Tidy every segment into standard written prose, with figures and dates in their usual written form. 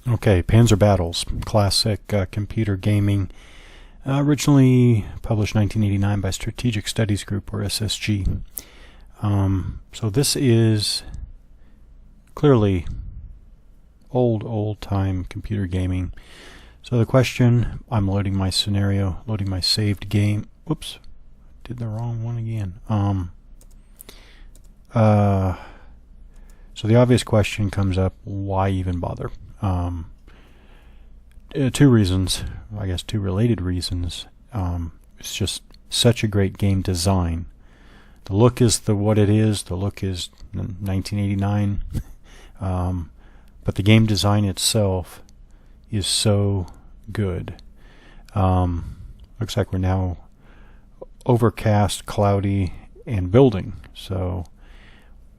Okay, Panzer Battles, classic computer gaming, originally published 1989 by Strategic Studies Group, or SSG. So this is clearly old time computer gaming. So the question, I'm loading my scenario, loading my saved game. Whoops, did the wrong one again. So the obvious question comes up, why even bother? Two reasons, I guess two related reasons. It's just such a great game design. The look is what it is. The look is 1989. But the game design itself is so good. Looks like we're now overcast, cloudy, and building. So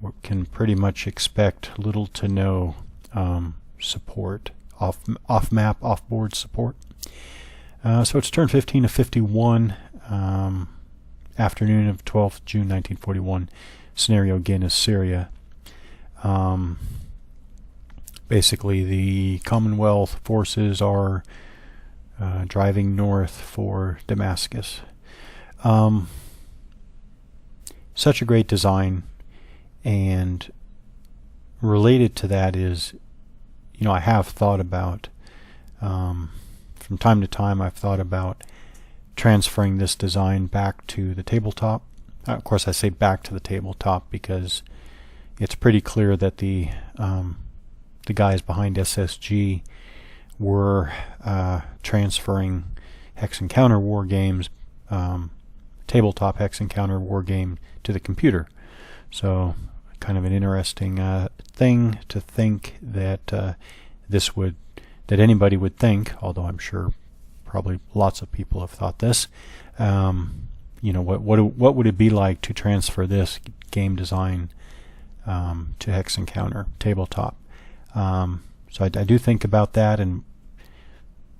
we can pretty much expect little to no support, off-map, off-board support. So it's turn 15 of 51, afternoon of 12th June 1941. Scenario again is Syria. Basically, the Commonwealth forces are driving north for Damascus. Such a great design, and related to that is, I have thought about, from time to time, I've thought about transferring this design back to the tabletop. Of course, I say back to the tabletop because it's pretty clear that the guys behind SSG were transferring hex and counter war games, tabletop hex and counter war game, to the computer. So kind of an interesting thing to think that that anybody would think, although I'm sure probably lots of people have thought this. What would it be like to transfer this game design to hex and counter tabletop? So I do think about that, and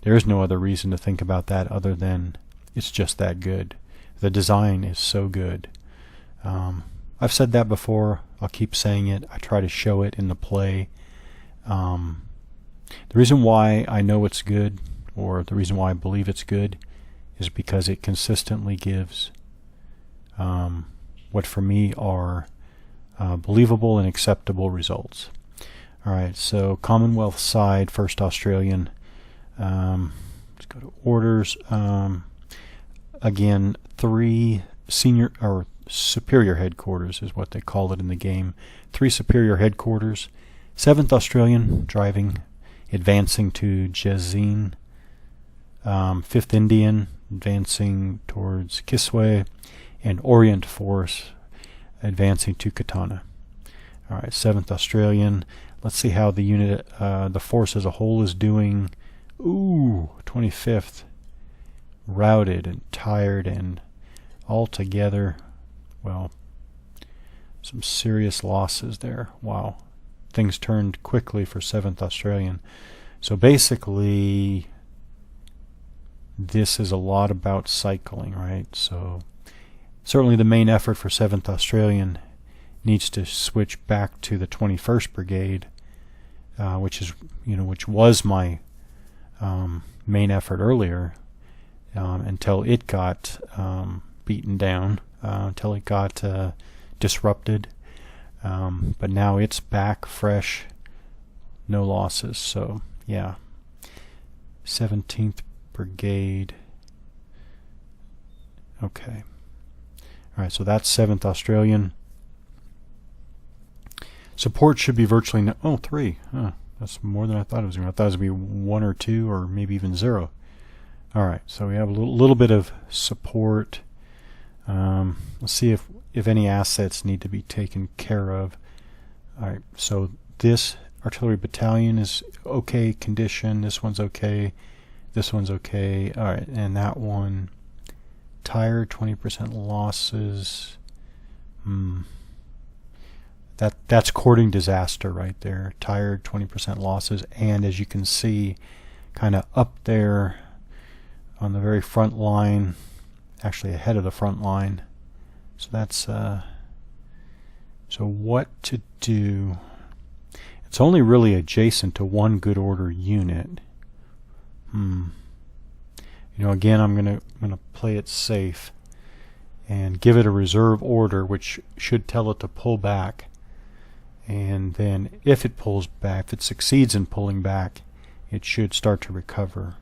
there is no other reason to think about that other than it's just that good. The design is so good. I've said that before. I'll keep saying it. I try to show it in the play. The reason why I know it's good, or the reason why I believe it's good, is because it consistently gives what for me are believable and acceptable results. Alright, so Commonwealth side, 1st Australian. Let's go to orders. Again, 3 senior or superior headquarters is what they call it in the game. 3 superior headquarters. 7th Australian advancing to Jezin. 5th Indian advancing towards Kiswe, and Orient Force advancing to Katana. Alright, 7th Australian. Let's see how the unit, the force as a whole is doing. Ooh, 25th. Routed and tired and altogether, well, some serious losses there. Wow. Things turned quickly for 7th Australian. So basically, this is a lot about cycling, right? So certainly the main effort for 7th Australian needs to switch back to the 21st Brigade, which was my main effort earlier, until it got beaten down, until it got disrupted. But now it's back fresh, no losses. So yeah, 17th Brigade. Okay. All right, so that's 7th Australian. Support should be virtually 3. That's more than I thought it was going to. I thought it was going to be 1 or 2 or maybe even 0. All right, so we have a little bit of support. Let's see if any assets need to be taken care of. All right, so this artillery battalion is okay condition. This one's okay. This one's okay. All right, and that one, tired, 20% losses. That's courting disaster right there. Tired, 20% losses, and as you can see, kind of up there on the very front line, actually ahead of the front line. So that's so what to do. It's only really adjacent to one good order unit. Again, I'm gonna play it safe and give it a reserve order, which should tell it to pull back. And then if it pulls back, if it succeeds in pulling back, it should start to recover.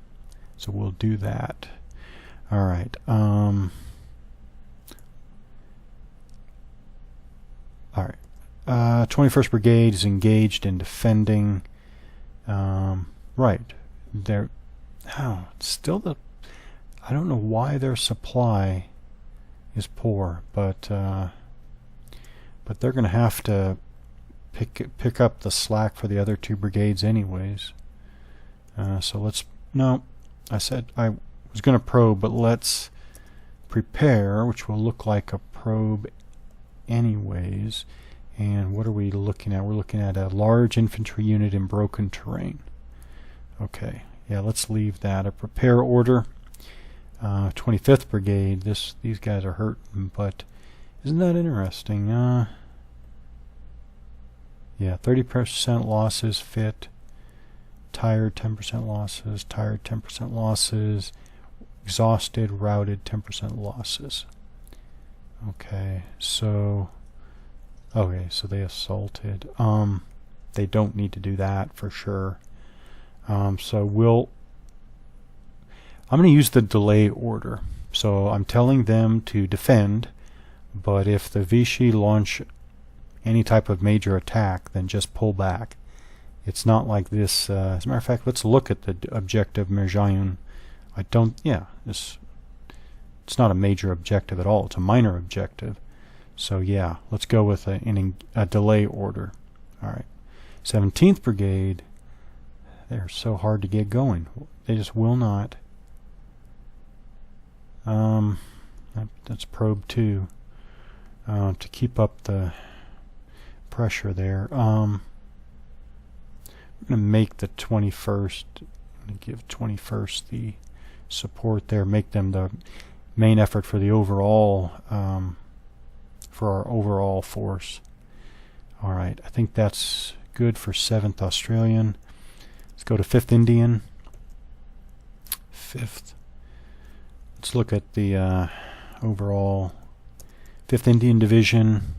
So we'll do that. All right. All right. 21st Brigade is engaged in defending. Right. They're still I don't know why their supply is poor, but they're going to have to pick up the slack for the other two brigades anyways. So let's I said I was going to probe, but let's prepare, which will look like a probe anyways. And what are we looking at? We're looking at a large infantry unit in broken terrain. Okay, yeah, let's leave that. A prepare order. 25th Brigade. These guys are hurting, but isn't that interesting? Yeah, 30% losses. Fit. Tired, 10% losses. Tired, 10% losses. Exhausted, routed, 10% losses. Okay, so they assaulted. They don't need to do that for sure. So I'm going to use the delay order. So I'm telling them to defend, but if the Vichy launch any type of major attack, then just pull back. It's not like this. As a matter of fact, let's look at the objective Merjayoun. It's not a major objective at all. It's a minor objective. So yeah, let's go with a delay order. All right. 17th Brigade, they're so hard to get going. They just will not. That's probe 2 to keep up the pressure there. We're going to make the 21st, I'm going to give 21st the support there, make them the main effort for the overall, for our overall force. All right, I think that's good for 7th Australian. Let's go to 5th Indian. 5th. Let's look at the overall 5th Indian Division.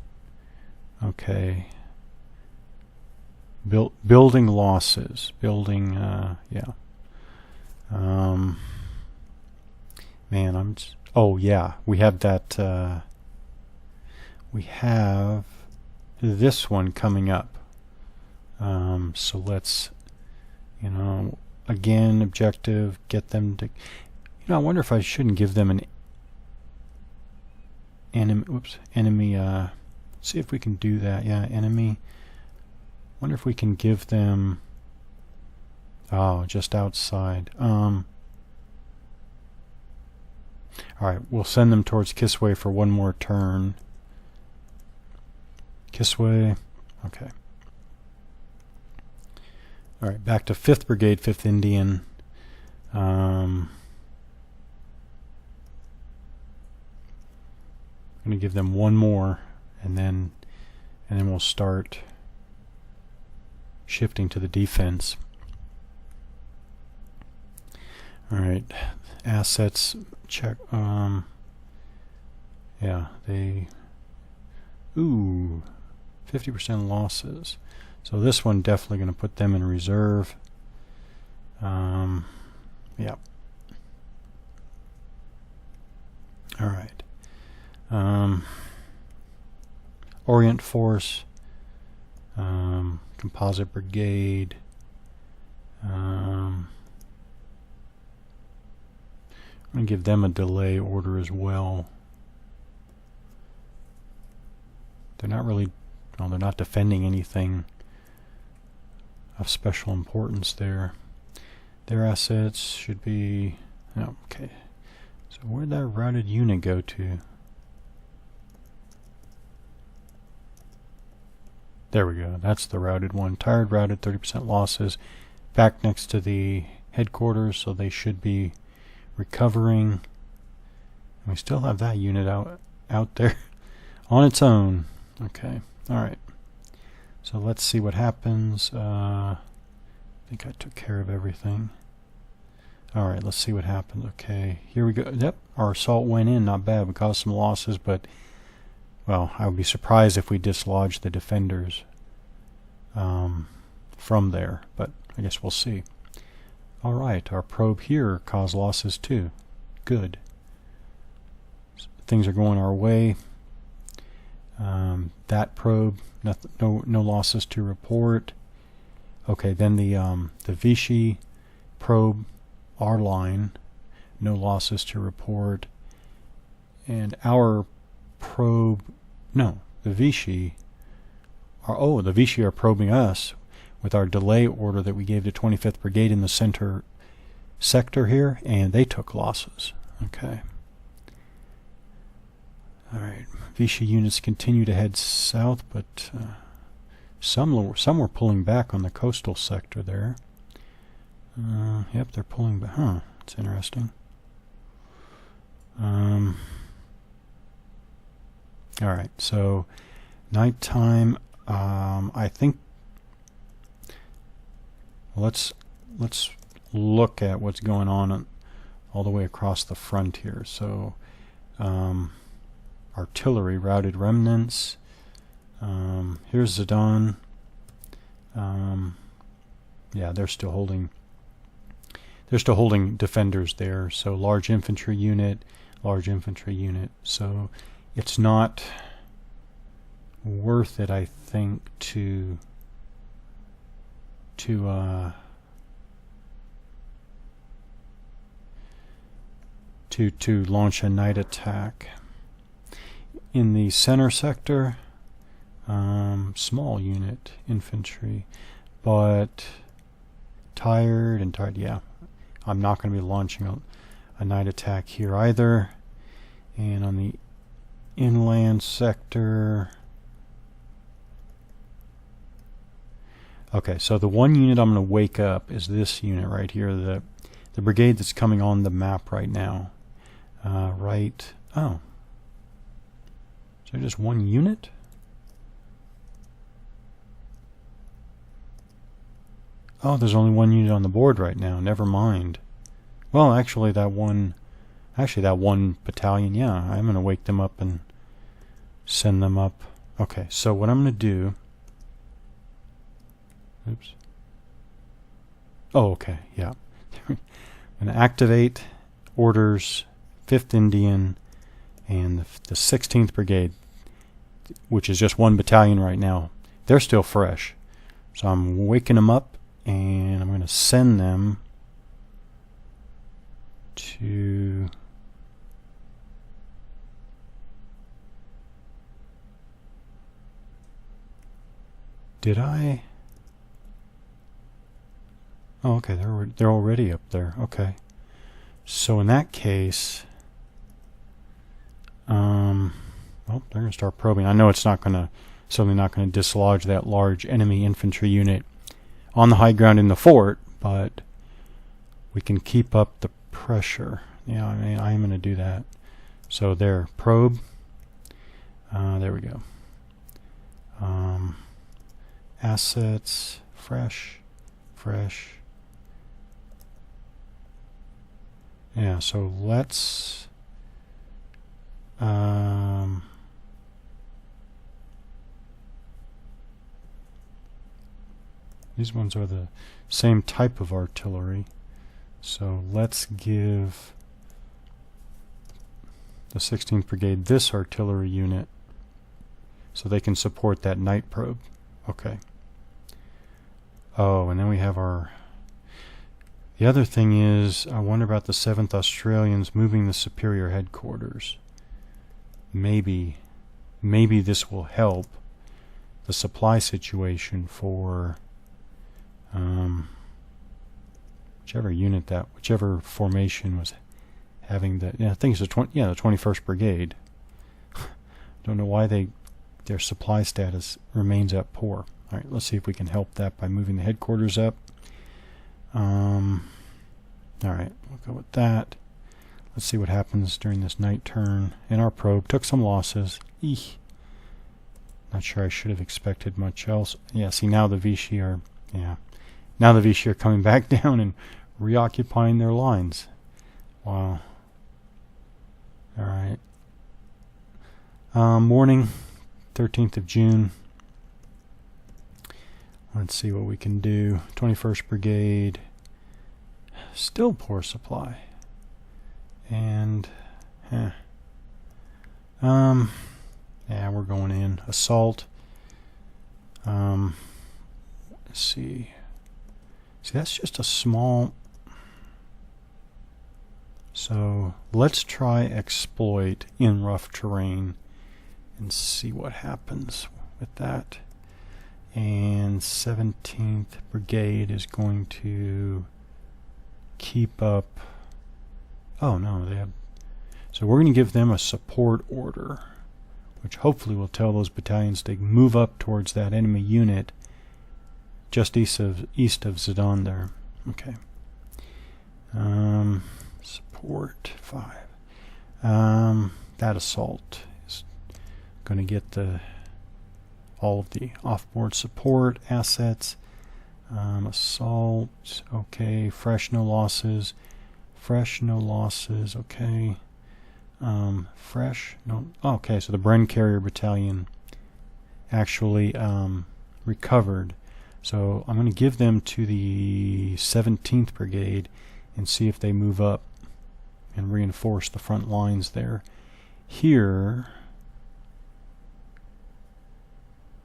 Okay. Building losses. Building, yeah. Man, oh yeah, we have that, we have this one coming up. So let's, again, objective, get them to, I wonder if I shouldn't give them an enemy, see if we can do that. Yeah, enemy. Wonder if we can give them, just outside. Alright, we'll send them towards Kisway for one more turn. Kisway, okay. Alright, back to 5th Brigade, 5th Indian. I'm going to give them one more, and then we'll start shifting to the defense. Alright, assets check. Yeah, 50% losses. So this one definitely going to put them in reserve. Yeah. Alright. Orient Force. Composite Brigade. I'm going to give them a delay order as well. They're not really, well, they're not defending anything of special importance there. Their assets should be, okay. So where'd that routed unit go to? There we go. That's the routed one. Tired, routed, 30% losses. Back next to the headquarters, so they should be recovering. We still have that unit out there on its own. Okay. All right. So let's see what happens. I think I took care of everything. Alright, let's see what happens. Okay, here we go. Yep, our assault went in, not bad. We caused some losses, but, well, I would be surprised if we dislodged the defenders from there, but I guess we'll see. Alright, our probe here caused losses too. Good. Things are going our way. That probe, no losses to report. Okay, then the Vichy probe, our line, no losses to report. And our probe, no, the Vichy are, the Vichy are probing us with our delay order that we gave to 25th Brigade in the center sector here, and they took losses. Okay. Alright, Vichy units continue to head south, but some were pulling back on the coastal sector there. Yep, they're pulling back. Huh, that's interesting. Alright, so nighttime, I think let's look at what's going on all the way across the front here. So artillery, routed remnants. Here's Zidane. Yeah, they're still holding defenders there. So large infantry unit. So it's not worth it, I think, to launch a night attack. In the center sector, small unit infantry, but tired. Yeah, I'm not going to be launching a night attack here either. And on the inland sector, okay, so the one unit I'm going to wake up is this unit right here, the brigade that's coming on the map right now. Is there just one unit? Oh, there's only one unit on the board right now. Never mind. Well, actually that one battalion, yeah, I'm going to wake them up and send them up. Okay, so what I'm going to do... Oops. Oh, okay, yeah. I'm going to activate orders 5th Indian and the 16th Brigade, which is just one battalion right now. They're still fresh. So I'm waking them up, and I'm going to send them to... Did I? Oh, okay, they're already up there. Okay. So in that case, well, they're going to start probing. I know it's certainly not going to dislodge that large enemy infantry unit on the high ground in the fort, but we can keep up the pressure. Yeah, I mean, I am going to do that. So there, probe. There we go. Assets, fresh. Yeah, so let's these ones are the same type of artillery, so let's give the 16th Brigade this artillery unit so they can support that night probe. Okay. Oh, and then we have our... The other thing is, I wonder about the 7th Australians moving the superior headquarters. Maybe this will help the supply situation for whichever formation was having the... Yeah, I think it's the 21st Brigade. Don't know why their supply status remains at poor. All right, let's see if we can help that by moving the headquarters up. Alright, we'll go with that. Let's see what happens during this night turn. And our probe took some losses. Eek. Not sure I should have expected much else. Yeah, see now the Vichy are, now the Vichy are coming back down and reoccupying their lines. Wow. All right. Morning, 13th of June. Let's see what we can do. 21st Brigade, still poor supply. And, yeah, we're going in. Assault. Let's see. See, that's just a small. So let's try exploit in rough terrain and see what happens with that. And 17th Brigade is going to keep up. Oh no, they have. So we're going to give them a support order, which hopefully will tell those battalions to move up towards that enemy unit just east of Zidane there. Okay. Support 5. That assault is going to get all of the off-board support assets. Assault, okay. Fresh, no losses. Fresh, no losses, okay. Fresh, no. Okay, so the Bren Carrier Battalion actually recovered. So I'm going to give them to the 17th Brigade and see if they move up and reinforce the front lines there. Here,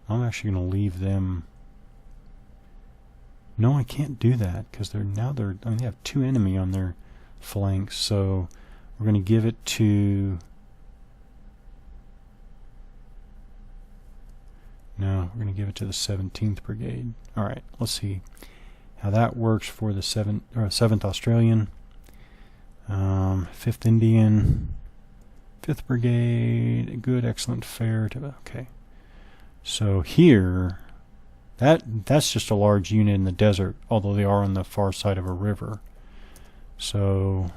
I'm actually going to leave them. No, I can't do that because they have two enemy on their flanks. So we're going to give it to. No, we're going to give it to the 17th Brigade. All right, let's see how that works for the 7th Australian, 5th Indian, 5th Brigade. Good, excellent, fair. Okay. So here, that's just a large unit in the desert, although they are on the far side of a river. So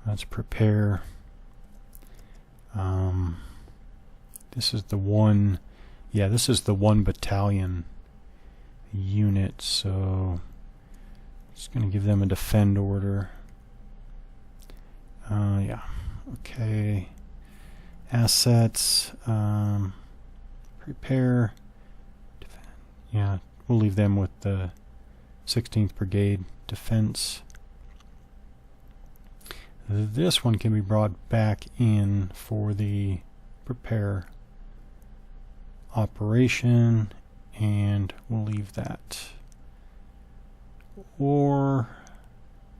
let's prepare. This is the one. Yeah, this is the 1 battalion unit. So just going to give them a defend order. Yeah. Okay. Assets. Prepare. Defend. Yeah, we'll leave them with the 16th Brigade defense. This one can be brought back in for the prepare operation, and we'll leave that. Or,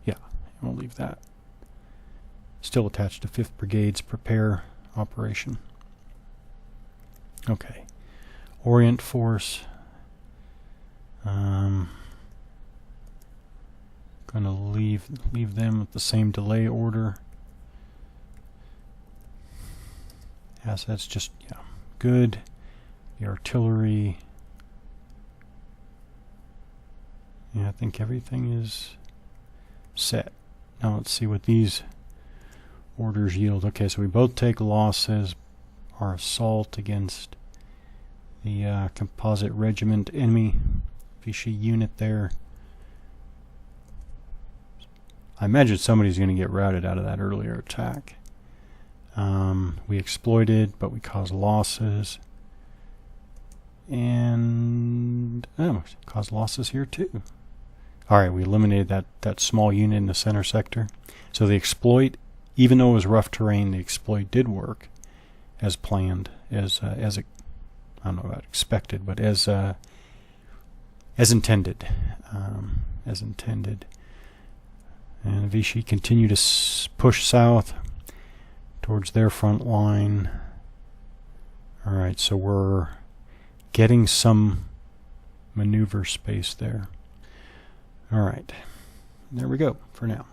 yeah, we'll leave that. Still attached to 5th Brigade's prepare operation. Okay. Orient Force. Gonna leave them with the same delay order. Assets just, yeah, good. The artillery. Yeah, I think everything is set. Now let's see what these orders yield. Okay, so we both take losses. Our assault against the composite regiment enemy Vichy unit there. I imagine somebody's going to get routed out of that earlier attack. We exploited, but we caused losses. And caused losses here too. Alright, we eliminated that small unit in the center sector. So the exploit, even though it was rough terrain, the exploit did work as planned, as I don't know about expected, but as intended. As intended. And Vichy continue to push south towards their front line. Alright, so we're getting some maneuver space there. Alright, there we go for now.